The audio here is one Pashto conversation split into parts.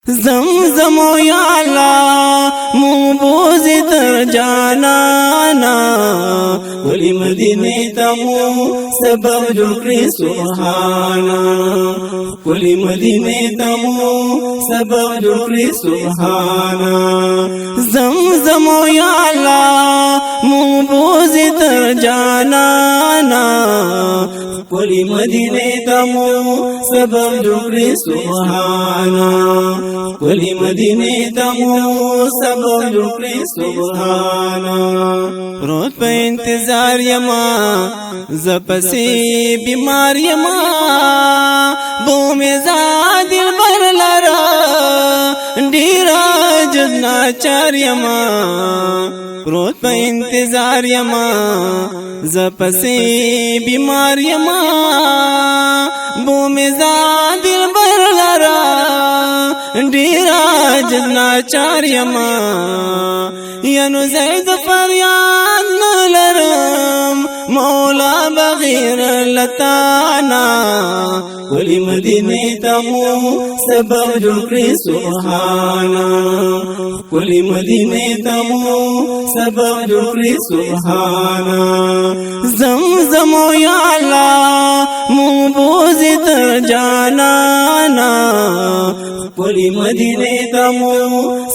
زمزم یا اللہ مبوز تر جانانا ولی مدینه تمو سبب جوکری سبحانا ولی مدینه تمو سبب جوکری سبحانا زمزم یا اللہ مبوز تر جانانا ولی مدینه تمو سبب جوکری سبحانا ولی مدینه تمو سبب جوکری سبحانا روز پہ انتظار یما زپسی بیمار یما بومی زادل بر لرا ڈیرا جدنا چار یما روز پہ انتظار یما زپسی بیمار یما بومی زادل بر لرا ڈیرا جدنا چار یما ینو زید فریاد نلرم مولا بغیر لتانا ولی مدینه تمو سبب جوکری سبحانا ولی مدینه تمو سبب جوکری سبحانا زمزم یا اللہ مبوز تر جانانا ولی مدینه تمو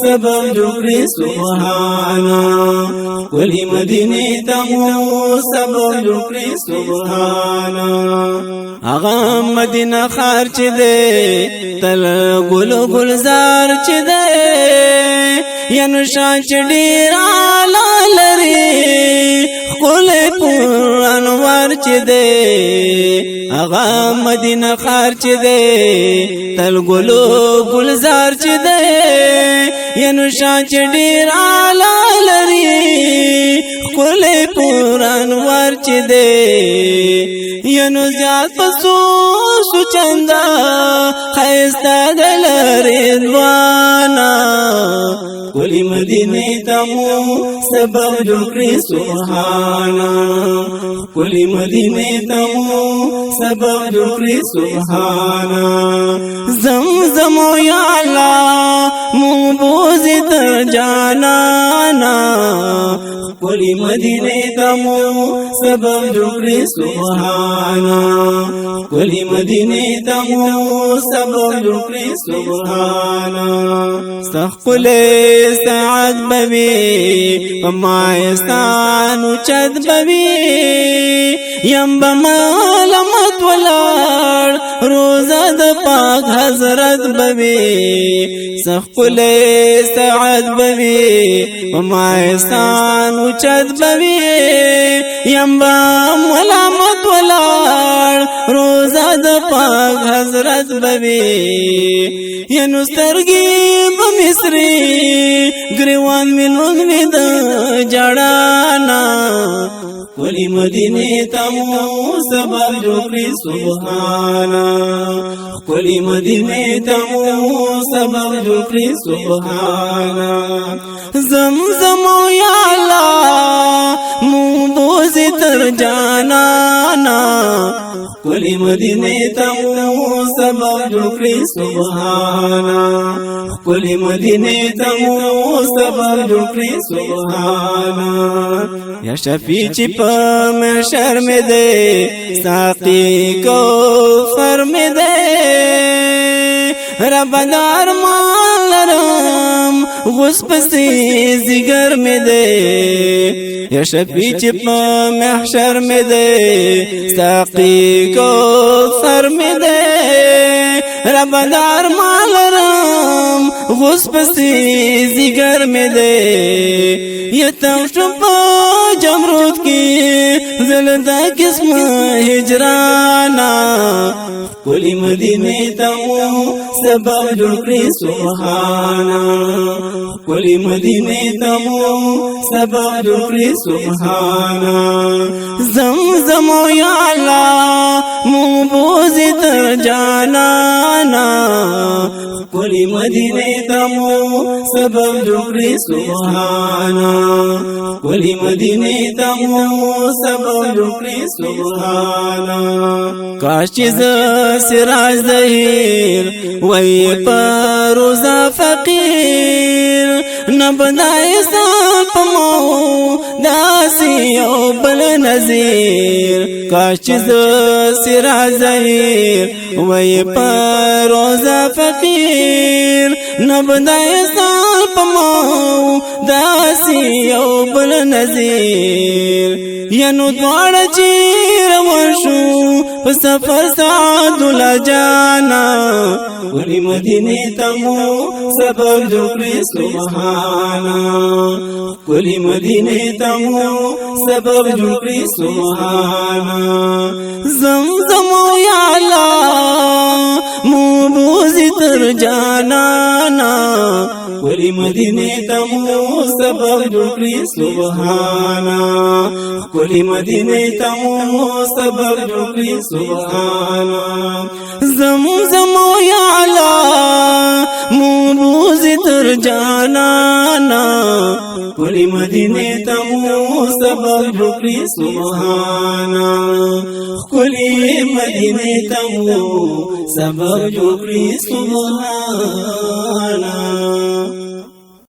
سبب جوکری سبحانا ولی مدینه تمو سبب جوکری سبحانا آغا مدینه خار چی دے تل گلو گلزار چی دے ینو شان چی ڈیر آلا لری خل پور انوار چی دے آغا مدینه خار چی دے تل گلو گلزار چی دے ینو شان چی ڈیر آلا لری خل پور انوار چی دے ینو زیاد پسوسو چندا خیستا دل رضوانا ولی مدینه تمو سبب جوکری سبحانا ولی مدینه تمو سبب جوکری سبحانا زمزم یا اللہ مبوز تر جانانا ولی مدینه تمو سبب جوکری سبحانا ولی مدینه تمو سبب جوکری سبحانا سخل سعد ببی پمایستان چد ببی یم بمالمت ولار روزہ د پاک حضرت ببی سخل سعد ببی پمایستان چد ببی یم بمالمت ولار روزہ د پاک حضرت ببی ینو سترگی بمصری گریوان ملون وید جڑانا ولی مدینه تمو سبب جوکری سبحانا ولی مدینه تمو سبب جوکری سبحانا زمزم یا اللہ مبوز تر جانانا ولی مدینه تمو سبب جوکری سبحانا ولی مدینه تمو سبب جوکری سبحانا یا شفیع چی پا محشر میں دے ساقی کو فرم دے رب دار مان لرم غصب سی زگر میں دے یا شفیع چی پا محشر میں دے ساقی کو فرم دے رب دار مان لرم غصب سی زگر میں دے یتم شپا جمرود کی زلدہ قسم ہجرانا ولی مدینه تمو سبب جوکری سبحانا ولی مدینه تمو سبب جوکری سبحانا زمزم یا اللہ موبوز تر جانانا کلی مدینه تمو سبب جوړی سبحانا کلی مدینه تمو سبب جوړی سبحانا کاش چې سراج ظهیر وای پروزا فقیر نبدای سپمو داسی او بل نظیر کاش چې سراج ظهیر وای پروزا فقیر نبدای سپمو داسی او بل نظیر ینو دوار چیر ورشو په سفر سعد الله جانا ولی مدینه تمو سبب جوړی سبحانا ولی مدینه تمو سبب جوړی سبحانا زمزم یا الله موبوز تر جانانا ولی مدینه تمو سبب جوړی سبحانا ولی مدینه تمو سبب جوړی سبحانا زمزم یا الله موبوز تر جانانا ولی مدینه تمو سبب جوړی سبحانا ولی مدینه تمو سبب جوړی سبحانا